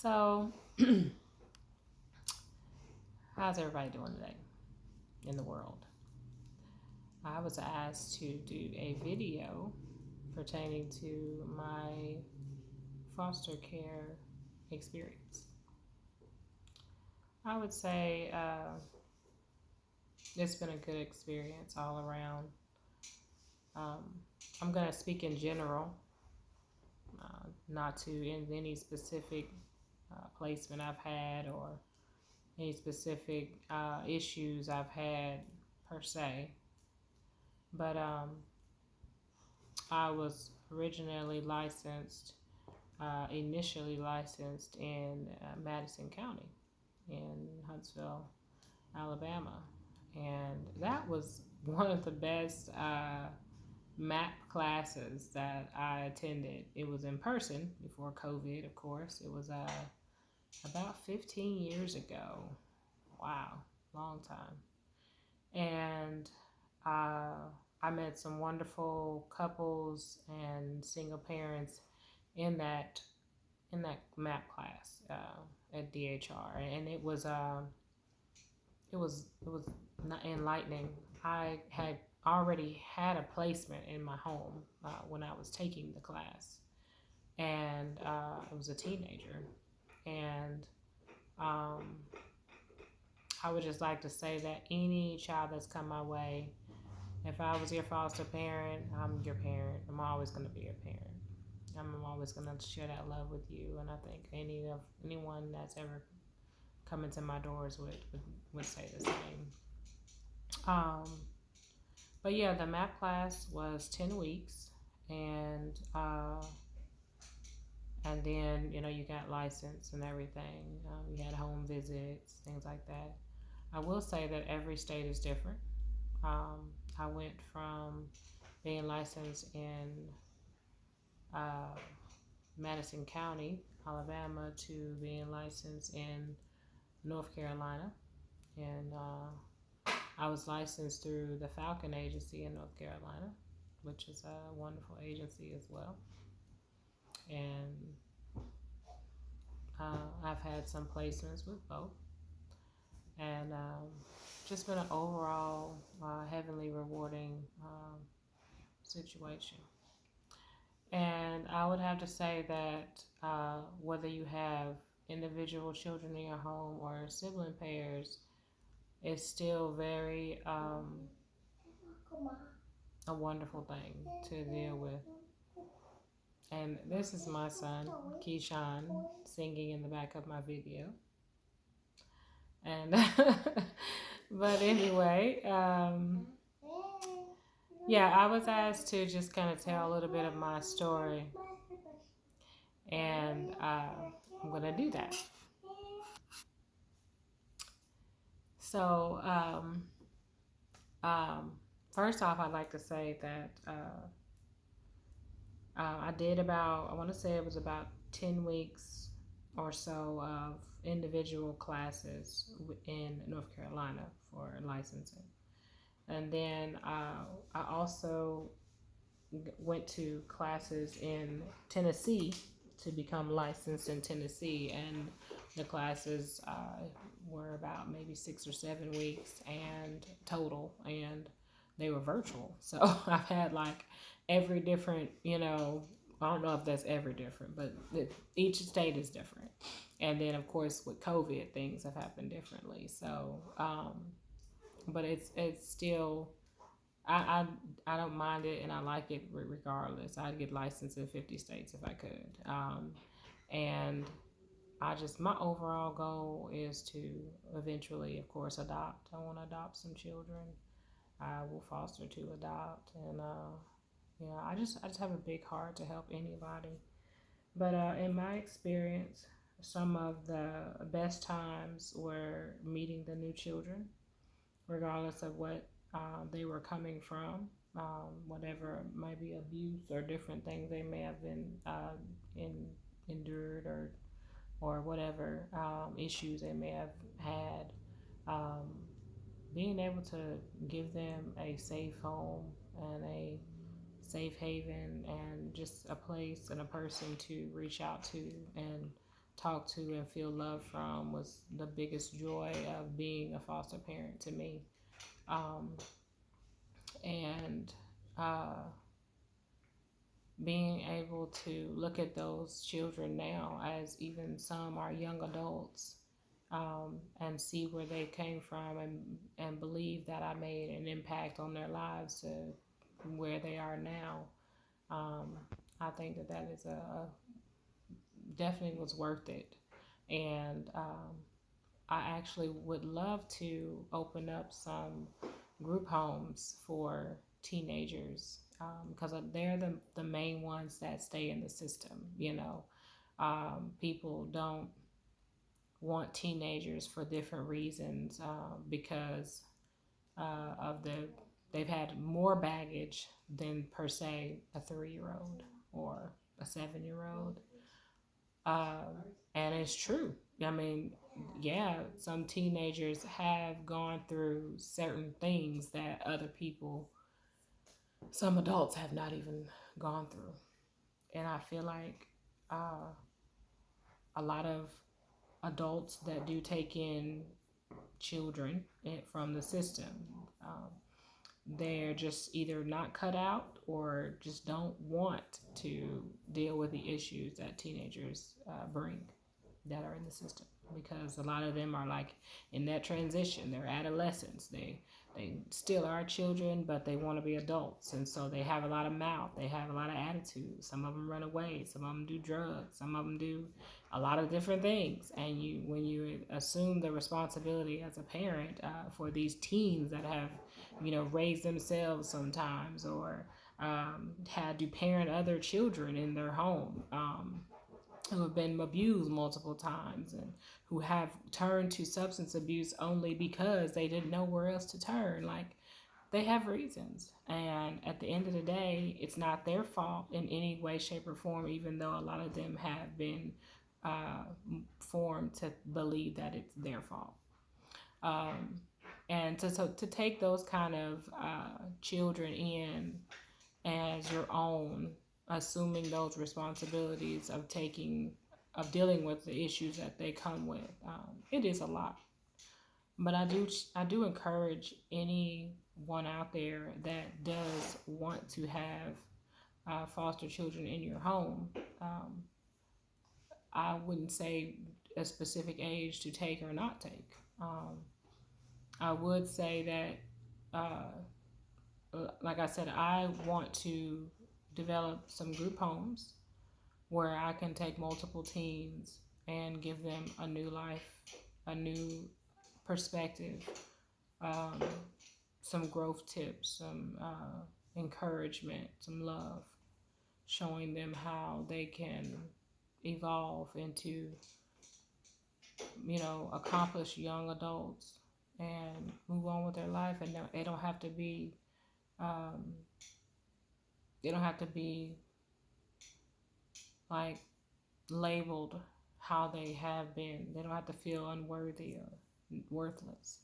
So, how's everybody doing today in the world? I was asked to do a video pertaining to my foster care experience. I would say it's been a good experience all around. Um, I'm going to speak in general, not to in any specific placement I've had or any specific issues I've had per se. But I was originally licensed, initially licensed in Madison County in Huntsville, Alabama. And that was one of the best MAP classes that I attended. It was in person before COVID, of course. It was about 15 years ago. Wow, long time. And I met some wonderful couples and single parents in that MAP class at DHR, and it was not enlightening. I had already had a placement in my home when I was taking the class, and I was a teenager, and um, I would just like to say that any child that's come my way, if I was your foster parent, I'm your parent. I'm always going to be your parent. I'm always going to share that love with you, and I think anyone that's ever come into my doors would say the same. Um, but yeah, the MAP class was 10 weeks, and then you got licensed and everything. You had home visits, things like that. I will say that every state is different. I went from being licensed in uh, Madison County, Alabama, to being licensed in North Carolina, and I was licensed through the Falcon Agency in North Carolina, which is a wonderful agency as well. And I've had some placements with both, and just been an overall heavenly rewarding situation. And I would have to say that whether you have individual children in your home or sibling pairs, it's still very a wonderful thing to deal with. And this is my son, Keyshawn, singing in the back of my video. And but anyway, yeah, I was asked to just kind of tell a little bit of my story, and I'm gonna do that. So, um, first off, I'd like to say that I did I want to say it was about 10 weeks or so of individual classes in North Carolina for licensing. And then I also went to classes in Tennessee to become licensed in Tennessee. And the classes were about maybe 6 or 7 weeks and total, and they were virtual. So I've had like every different, I don't know if that's ever different, but each state is different. And then of course with COVID, things have happened differently. So, but it's still I don't mind it, and I like it regardless. I'd get licensed in 50 states if I could. And my overall goal is to eventually, of course, adopt. I want to adopt some children. I will foster to adopt, and yeah, I just have a big heart to help anybody. But in my experience, some of the best times were meeting the new children, regardless of what they were coming from, whatever might be abuse or different things they may have been endured, or whatever issues they may have had. Um, Being able to give them a safe home and a safe haven, and just a place and a person to reach out to and talk to and feel love from was the biggest joy of being a foster parent to me. Um, and uh, being able to look at those children now as even some are young adults, and see where they came from, and believe that I made an impact on their lives to where they are now. Um, I think that that is a definitely was worth it. And I actually would love to open up some group homes for teenagers, because they're the main ones that stay in the system. People don't want teenagers for different reasons, because of they've had more baggage than per se a 3 year old or a 7 year old. And it's true. I mean, yeah, some teenagers have gone through certain things that other people, some adults, have not even gone through. And I feel like uh, a lot of adults that do take in children from the system, um, they're just either not cut out or just don't want to deal with the issues that teenagers bring that are in the system, because a lot of them are like in that transition. They're adolescents. They still are children, but they want to be adults, and so they have a lot of mouth. They have a lot of attitude. Some of them run away. Some of them do drugs. Some of them do a lot of different things. And when you assume the responsibility as a parent for these teens that have, raised themselves sometimes, or had to parent other children in their home, who have been abused multiple times, and who have turned to substance abuse only because they didn't know where else to turn. Like, they have reasons. And at the end of the day, it's not their fault in any way, shape, or form, even though a lot of them have been uh, formed to believe that it's their fault. Um, and to take those kind of children in as your own, assuming those responsibilities of dealing with the issues that they come with, it is a lot. But I do encourage anyone out there that does want to have foster children in your home. Um, I wouldn't say a specific age to take or not take. I would say that, like I said, I want to develop some group homes where I can take multiple teens and give them a new life, a new perspective, um, some growth tips, some encouragement, some love, showing them how they can evolve into, accomplished young adults and move on with their life. And they don't have to be, um, they don't have to be like labeled how they have been. They don't have to feel unworthy or worthless.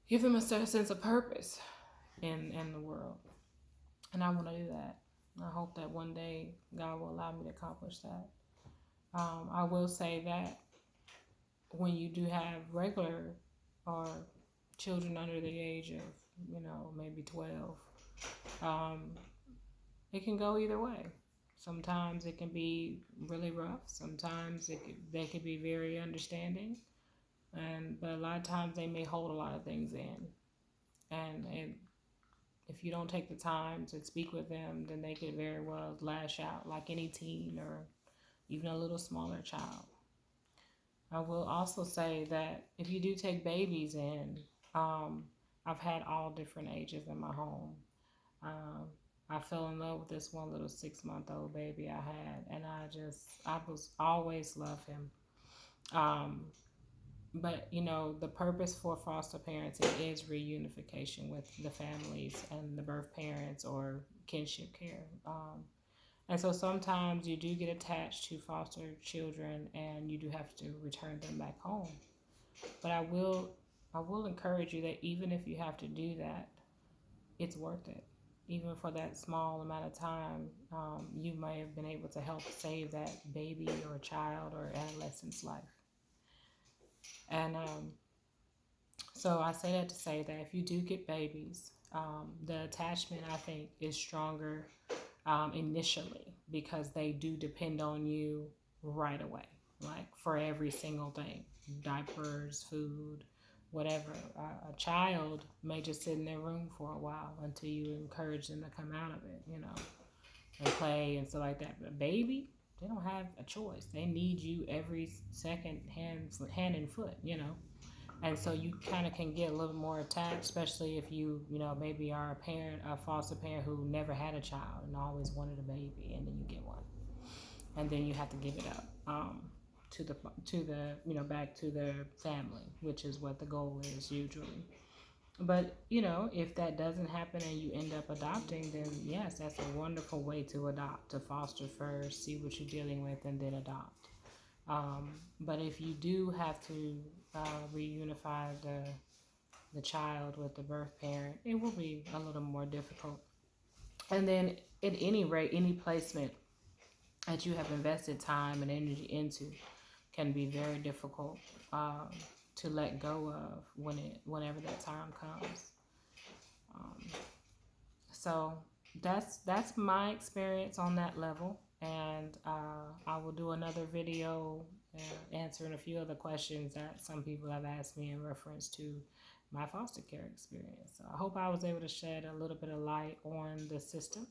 Give them a certain sense of purpose in the world. And I want to do that. I hope that one day God will allow me to accomplish that. I will say that when you do have regular or children under the age of, maybe 12, um, it can go either way. Sometimes it can be really rough. Sometimes they can be very understanding, but a lot of times they may hold a lot of things in, and if you don't take the time to speak with them, then they could very well lash out like any teen or even a little smaller child. I will also say that if you do take babies in, I've had all different ages in my home. Um, I fell in love with this one little 6-month-old baby I had, and I was always love him. Um, but the purpose for foster parenting is reunification with the families and the birth parents or kinship care. And so sometimes you do get attached to foster children, and you do have to return them back home. But I will encourage you that even if you have to do that, it's worth it. even for that small amount of time, you may have been able to help save that baby or child or adolescent's life. And so I say that to say that if you do get babies, the attachment, I think, is stronger initially, because they do depend on you right away, like for every single thing, diapers, food, whatever. A child may just sit in their room for a while until you encourage them to come out of it, and play and stuff like that. But a baby, they don't have a choice. They need you every second, hand and foot. And so you kind of can get a little more attached, especially if you maybe are a foster parent who never had a child and always wanted a baby, and then you get one, and then you have to give it up to the back to the family, which is what the goal is usually. But if that doesn't happen and you end up adopting, then yes, that's a wonderful way to adopt, to foster first, see what you're dealing with, and then adopt. But if you do have to reunify the child with the birth parent, it will be a little more difficult. And then, at any rate, any placement that you have invested time and energy into can be very difficult to let go of whenever that time comes. Um, so that's my experience on that level, and I will do another video answering a few other questions that some people have asked me in reference to my foster care experience. So I hope I was able to shed a little bit of light on the system.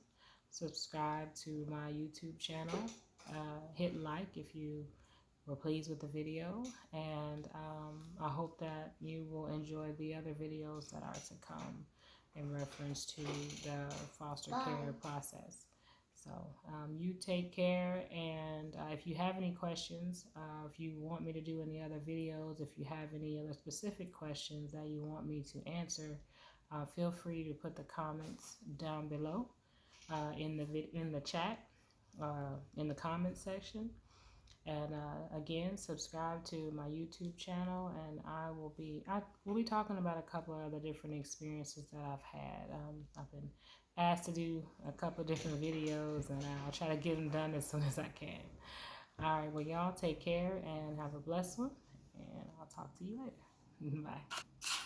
Subscribe to my YouTube channel. Hit like if you were pleased with the video, and I hope that you will enjoy the other videos that are to come in reference to the foster care process. So you take care, and if you have any questions, if you want me to do any other videos, if you have any other specific questions that you want me to answer, feel free to put the comments down below in the chat, in the comment section. And again, subscribe to my YouTube channel, and I will be talking about a couple of other different experiences that I've had. I've been asked to do a couple of different videos, and I'll try to get them done as soon as I can. All right, well, y'all take care and have a blessed one, and I'll talk to you later. Bye.